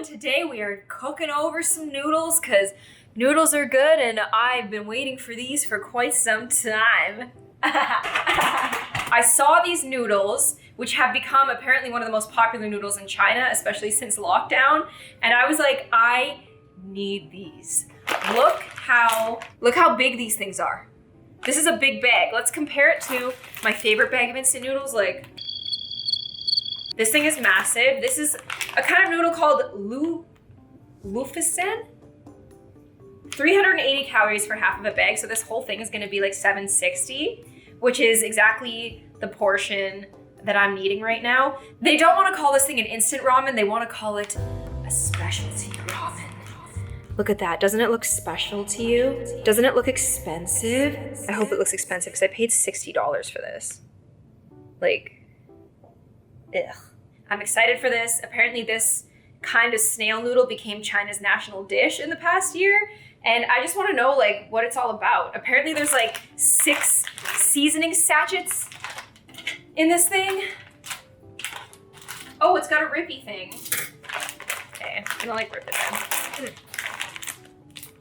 and today we are cooking over some noodles because noodles are good and I've been waiting for these for quite some time. I saw these noodles, which have become apparently one of the most popular noodles in China, especially since lockdown, and I was like, I need these. Look how big these things are. This is a big bag. Let's compare it to my favorite bag of instant noodles. Like, this thing is massive. This is a kind of noodle called Lousifen. 380 calories for half of a bag, so this whole thing is gonna be like 760, which is exactly the portion that I'm needing right now. They don't wanna call this thing an instant ramen, they wanna call it a specialty ramen. Look at that, doesn't it look special to you? Doesn't it look expensive? I hope it looks expensive because I paid $60 for this. Like, ugh. I'm excited for this. Apparently this kind of snail noodle became China's national dish in the past year. And I just want to know like what it's all about. Apparently there's like 6 seasoning sachets in this thing. Oh, it's got a rippy thing. Okay, I'm gonna like rip it in.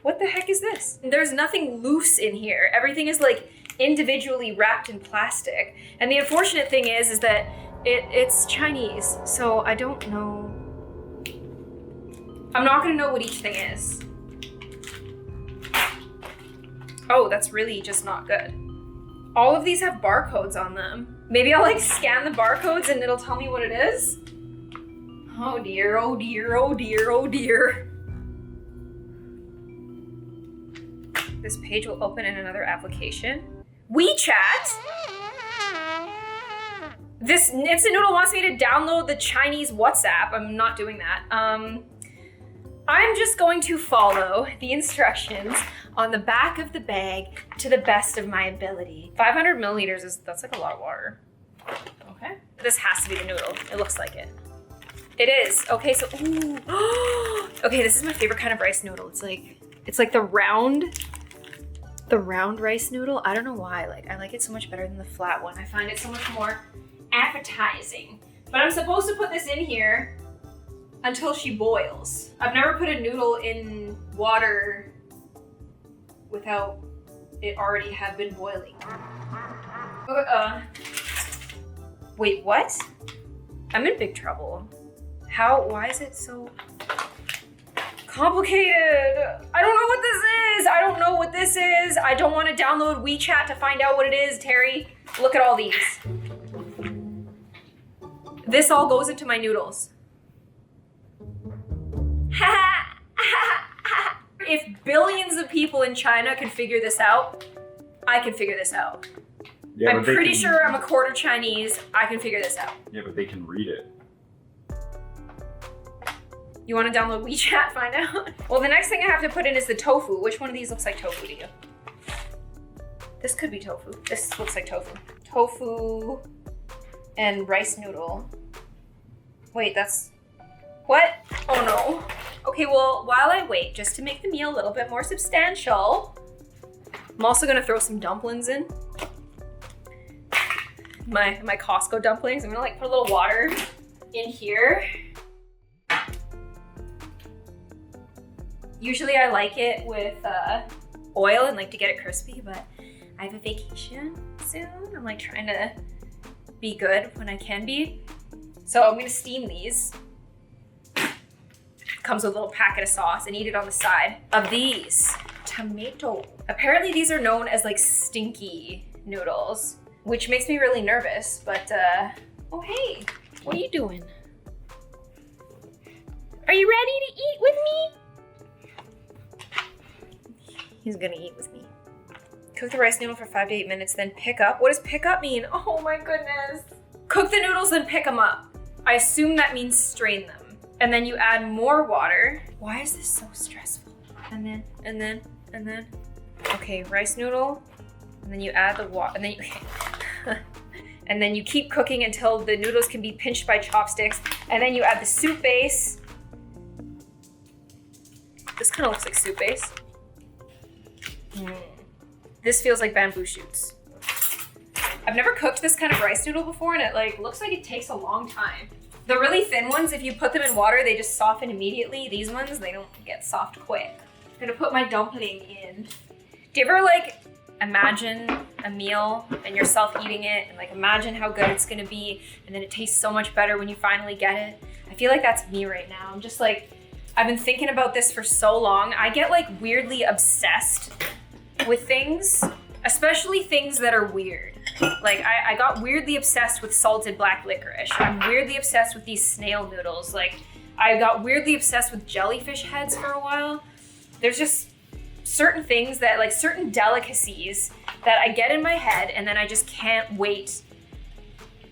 What the heck is this? There's nothing loose in here. Everything is like individually wrapped in plastic. And the unfortunate thing is that it's Chinese, so I don't know. I'm not gonna know what each thing is. Oh, that's really just not good. All of these have barcodes on them. Maybe I'll like scan the barcodes and it'll tell me what it is. Oh dear, oh dear, oh dear, oh dear. This page will open in another application. WeChat? This instant noodle wants me to download the Chinese WhatsApp. I'm not doing that. I'm just going to follow the instructions on the back of the bag to the best of my ability. 500 milliliters that's like a lot of water. Okay. This has to be the noodle. It looks like it. It is. Okay, so, ooh. Okay, this is my favorite kind of rice noodle. It's like the round rice noodle. I don't know why. Like, I like it so much better than the flat one. I find it so much more appetizing. But I'm supposed to put this in here until she boils. I've never put a noodle in water without it already have been boiling. Wait, what? I'm in big trouble. Why is it so complicated? I don't know what this is. I don't know what this is. I don't want to download WeChat to find out what it is, Terry. Look at all these. This all goes into my noodles. If billions of people in China can figure this out, I can figure this out. Yeah, I'm pretty sure I'm a quarter Chinese. I can figure this out. Yeah, but they can read it. You want to download WeChat, find out? Well, the next thing I have to put in is the tofu. Which one of these looks like tofu to you? This could be tofu. This looks like tofu. Tofu and rice noodle. Wait, that's... What? Oh no. Okay, well, while I wait, just to make the meal a little bit more substantial, I'm also gonna throw some dumplings in. My Costco dumplings. I'm gonna like put a little water in here. Usually I like it with oil and like to get it crispy, but I have a vacation soon. I'm like trying to be good when I can be. So I'm gonna steam these. Comes with a little packet of sauce and eat it on the side of these. Tomato. Apparently these are known as like stinky noodles, which makes me really nervous, but oh hey, what are you doing? Are you ready to eat with me? He's gonna eat with me. Cook the rice noodle for 5 to 8 minutes, then pick up. What does pick up mean? Oh my goodness. Cook the noodles, then pick them up. I assume that means strain them. And then you add more water. Why is this so stressful? And then. Okay, rice noodle. And then you add the water, and then and then you keep cooking until the noodles can be pinched by chopsticks. And then you add the soup base. This kind of looks like soup base. This feels like bamboo shoots. I've never cooked this kind of rice noodle before, and it like looks like it takes a long time. The really thin ones, if you put them in water, they just soften immediately. These ones, they don't get soft quick. I'm gonna put my dumpling in. Do you ever like imagine a meal and yourself eating it and like imagine how good it's gonna be and then it tastes so much better when you finally get it? I feel like that's me right now. I'm just like, I've been thinking about this for so long. I get like weirdly obsessed with things, especially things that are weird. Like I got weirdly obsessed with salted black licorice. I'm weirdly obsessed with these snail noodles. Like I got weirdly obsessed with jellyfish heads for a while. There's just certain things that like certain delicacies that I get in my head and then I just can't wait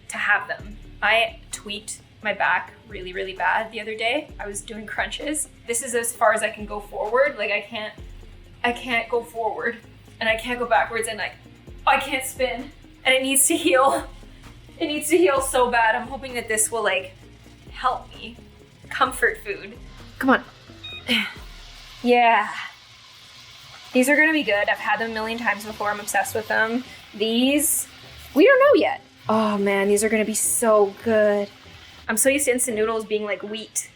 to have them. I tweaked my back really, really bad the other day. I was doing crunches. This is as far as I can go forward. Like I can't go forward and I can't go backwards and like, I can't spin and it needs to heal. It needs to heal so bad. I'm hoping that this will like help me. Comfort food. Come on. Yeah. These are gonna be good. I've had them a million times before. I'm obsessed with them. These, we don't know yet. Oh man, these are gonna be so good. I'm so used to instant noodles being like wheat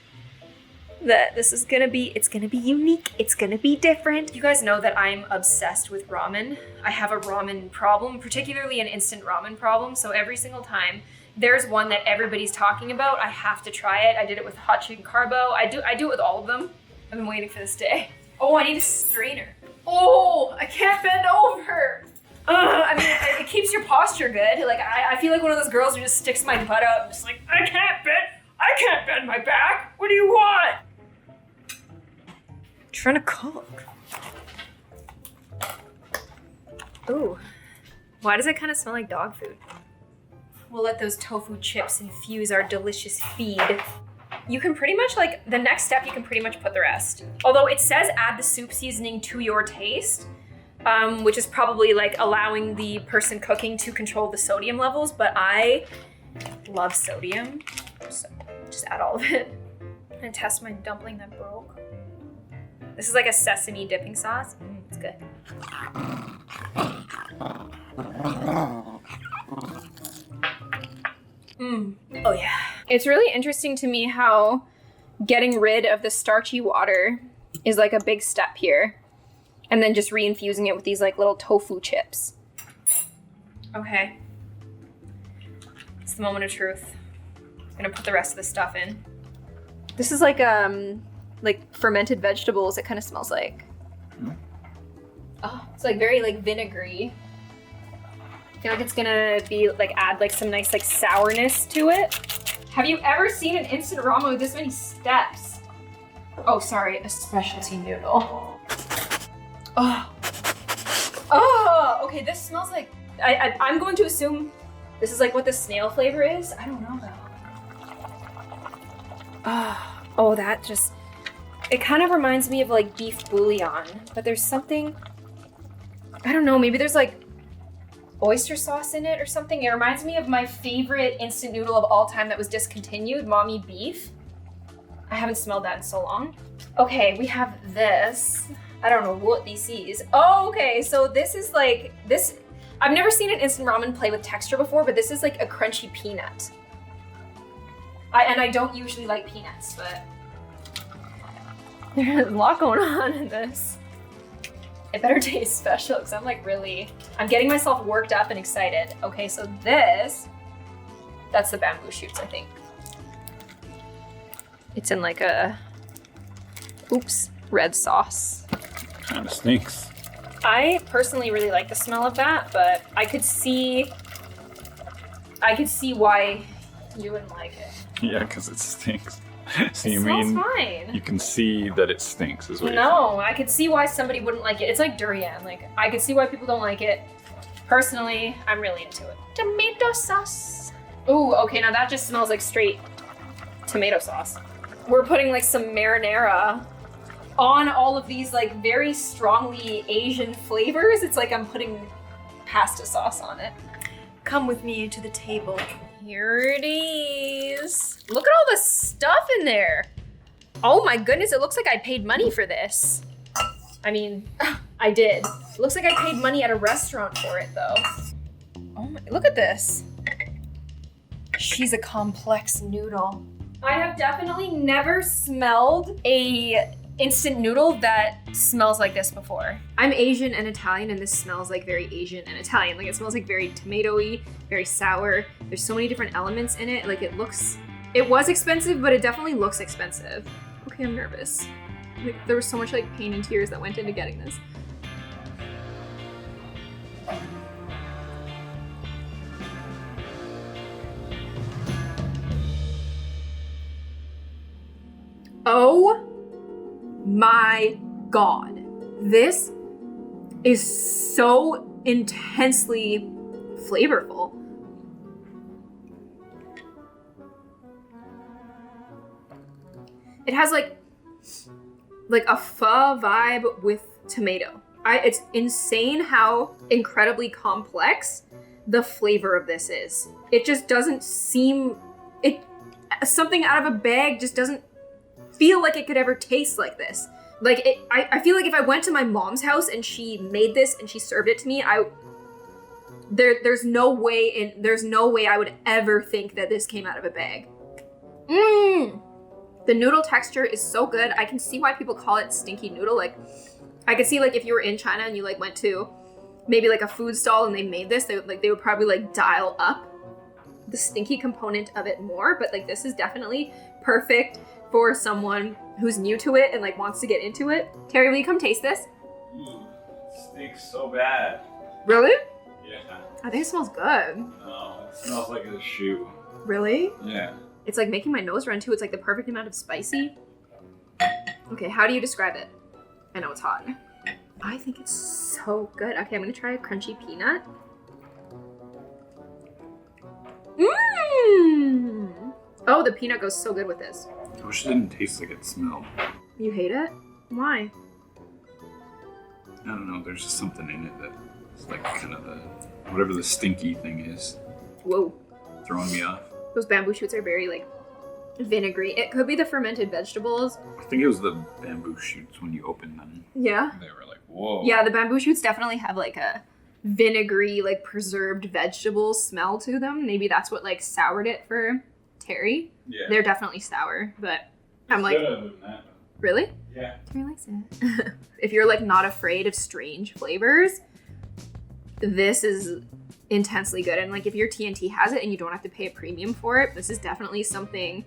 that this is gonna be, it's gonna be unique. It's gonna be different. You guys know that I'm obsessed with ramen. I have a ramen problem, particularly an instant ramen problem. So every single time there's one that everybody's talking about, I have to try it. I did it with hot chicken carbo. I do it with all of them. I've been waiting for this day. Oh, I need a strainer. Oh, I can't bend over. I mean, it keeps your posture good. Like, I feel like one of those girls who just sticks my butt out and just like, I can't bend my back. What do you want? I'm trying to cook. Ooh, why does it kind of smell like dog food? We'll let those tofu chips infuse our delicious feed. You can pretty much like, the next step, you can pretty much put the rest. Although it says add the soup seasoning to your taste, which is probably like allowing the person cooking to control the sodium levels, but I love sodium, so just add all of it. I'm gonna test my dumpling that broke. This is like a sesame dipping sauce. It's good. Oh yeah. It's really interesting to me how getting rid of the starchy water is like a big step here. And then just reinfusing it with these like little tofu chips. Okay. It's the moment of truth. I'm gonna put the rest of the stuff in. This is like fermented vegetables, it kind of smells like. Oh, it's like very like vinegary. I feel like it's gonna be like add like some nice like sourness to it. Have you ever seen an instant ramen with this many steps? Oh, sorry, a specialty noodle. Oh, okay, this smells like, I'm going to assume this is like what the snail flavor is. I don't know though. Oh, that just, it kind of reminds me of like beef bouillon, but there's something, I don't know, maybe there's like oyster sauce in it or something. It reminds me of my favorite instant noodle of all time that was discontinued, Mommy Beef. I haven't smelled that in so long. Okay, we have this. I don't know what this is. Oh, okay, so this is like, this, I've never seen an instant ramen play with texture before, but this is like a crunchy peanut. And I don't usually like peanuts, but there's a lot going on in this. It better taste special, because I'm like really, I'm getting myself worked up and excited. Okay, so this, that's the bamboo shoots, I think. It's in like a, oops, red sauce. Kind of stinks. I personally really like the smell of that, but I could see why you wouldn't like it. Yeah, because it stinks. So It smells fine. you can see that it stinks is what you're No, I could see why somebody wouldn't like it. It's like durian. Like, I could see why people don't like it. Personally, I'm really into it. Tomato sauce. Ooh, okay, now that just smells like straight tomato sauce. We're putting like some marinara on all of these like very strongly Asian flavors. It's like I'm putting pasta sauce on it. Come with me to the table. Here it is. Look at all the stuff in there. Oh my goodness, it looks like I paid money for this. I mean, I did. It looks like I paid money at a restaurant for it though. Oh my, look at this. She's a complex noodle. I have definitely never smelled a instant noodle that smells like this before. I'm Asian and Italian, and this smells like very Asian and Italian. Like, it smells like very tomato-y, very sour. There's so many different elements in it. Like, it was expensive, but it definitely looks expensive. Okay, I'm nervous. Like, there was so much like pain and tears that went into getting this. Oh my God. This is so intensely flavorful. It has like a pho vibe with tomato. It's insane how incredibly complex the flavor of this is. It just doesn't seem, something out of a bag just doesn't feel like it could ever taste like this. Like, I feel like if I went to my mom's house and she made this and she served it to me, there's no way I would ever think that this came out of a bag. The noodle texture is so good. I can see why people call it stinky noodle. Like, I could see like if you were in China and you like went to maybe like a food stall and they made this, they would probably like dial up the stinky component of it more. But like, this is definitely perfect for someone who's new to it and like wants to get into it. Terry, will you come taste this? It stinks so bad. Really? Yeah. I think it smells good. No, it smells like a shoe. Really? Yeah. It's like making my nose run too. It's like the perfect amount of spicy. Okay, how do you describe it? I know it's hot. I think it's so good. Okay, I'm gonna try a crunchy peanut. Mmm! Oh, the peanut goes so good with this. I wish it didn't taste like it smelled. You hate it? Why? I don't know, there's just something in it that's like kind of whatever the stinky thing is. Whoa. Throwing me off. Those bamboo shoots are very like vinegary. It could be the fermented vegetables. I think it was the bamboo shoots when you opened them. Yeah. They were like, whoa. Yeah, the bamboo shoots definitely have like a vinegary, like preserved vegetable smell to them. Maybe that's what like soured it for Terry. Yeah. They're definitely sour, but I'm like, better than that. Really? Yeah. Terry likes it. If you're like not afraid of strange flavors, this is intensely good. And like if your TNT has it and you don't have to pay a premium for it, this is definitely something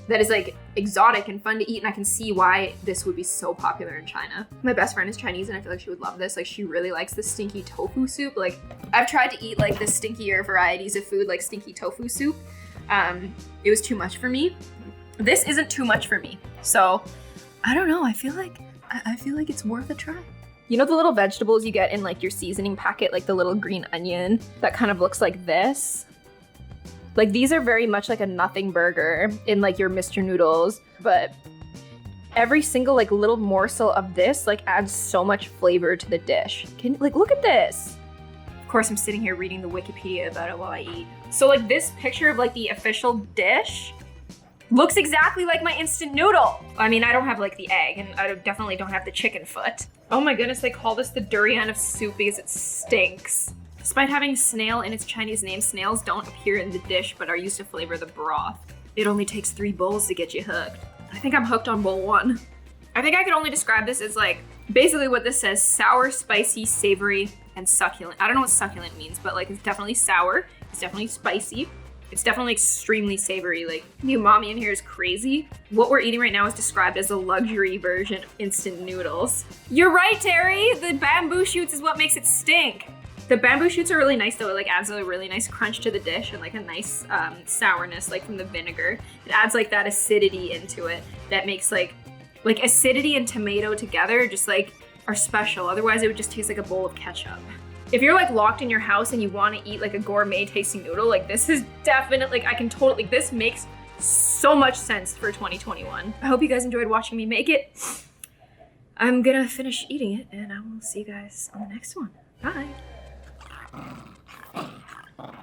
that is like exotic and fun to eat, and I can see why this would be so popular in China. My best friend is Chinese and I feel like she would love this. Like, she really likes the stinky tofu soup. Like, I've tried to eat like the stinkier varieties of food, like stinky tofu soup. It was too much for me. This isn't too much for me. So I don't know, I feel like it's worth a try. You know the little vegetables you get in like your seasoning packet, like the little green onion that kind of looks like this? Like, these are very much like a nothing burger in like your Mr. Noodles, but every single like little morsel of this like adds so much flavor to the dish. Look at this. Of course, I'm sitting here reading the Wikipedia about it while I eat. So like this picture of like the official dish looks exactly like my instant noodle. I mean, I don't have like the egg, and I definitely don't have the chicken foot. Oh my goodness, they call this the durian of soup because it stinks. Despite having snail in its Chinese name, snails don't appear in the dish but are used to flavor the broth. It only takes 3 bowls to get you hooked. I think I'm hooked on bowl 1. I think I could only describe this as like, basically what this says, sour, spicy, savory, and succulent. I don't know what succulent means, but like it's definitely sour, it's definitely spicy, it's definitely extremely savory. Like, the umami in here is crazy. What we're eating right now is described as a luxury version of instant noodles. You're right, Terry! The bamboo shoots is what makes it stink. The bamboo shoots are really nice though. It like adds a really nice crunch to the dish and like a nice sourness like from the vinegar. It adds like that acidity into it that makes like acidity and tomato together just like are special. Otherwise it would just taste like a bowl of ketchup. If you're like locked in your house and you want to eat like a gourmet tasting noodle, like this is definitely, like I can totally, this makes so much sense for 2021. I hope you guys enjoyed watching me make it. I'm gonna finish eating it and I will see you guys on the next one. Bye.